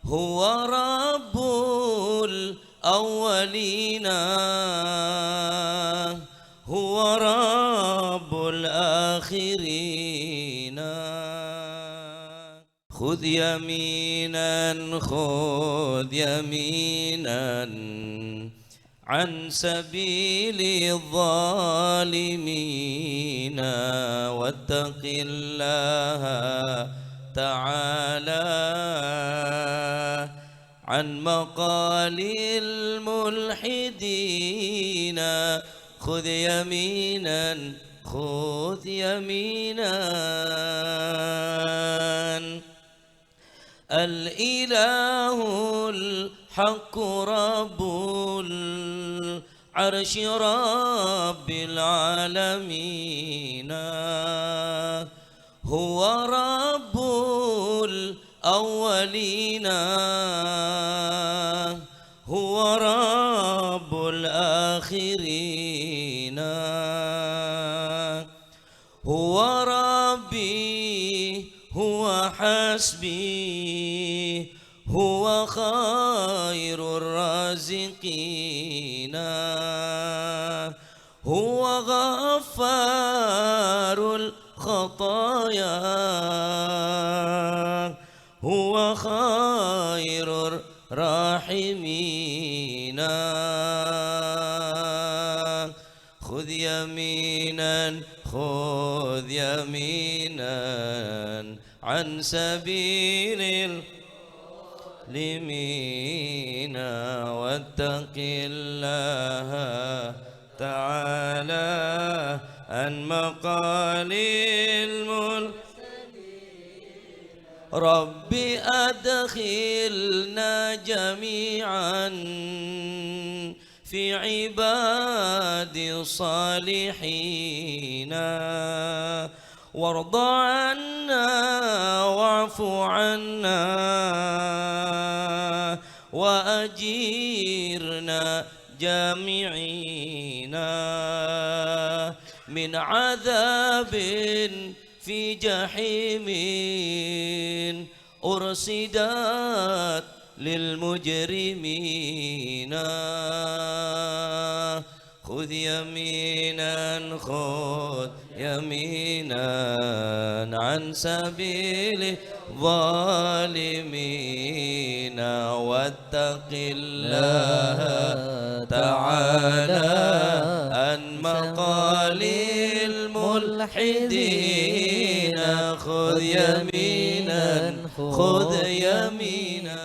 هو رب الأولين هو رب الآخرين. خذ يمينا خذ يمينا عن سبيل الظالمين واتق الله تعالى عن مقال الملحدين. خذ يمينا خذ يمينا. الإله الحق رب العرش رب العالمين هو رب الأولين هو رب الآخرين. هو ربي هو حسبي هو خير الرازقين هو غفار الخطايا هو خير الراحمين. خذ يمينا خذ يمينا عن سبيل المسلمين واتق الله تعالى عن مقال الملحدين. رب أدخلنا جميعا في عباد الصالحين وارض عنا واعف عنا وأجيرنا جامعين من عذاب في جحيم أرصدت للمجرمين. خذ يمينا خذ يمينا عن سبيل الظالمين واتق الله تعالى عن مقال الملحدين. خذ يمينا خذ يمينا.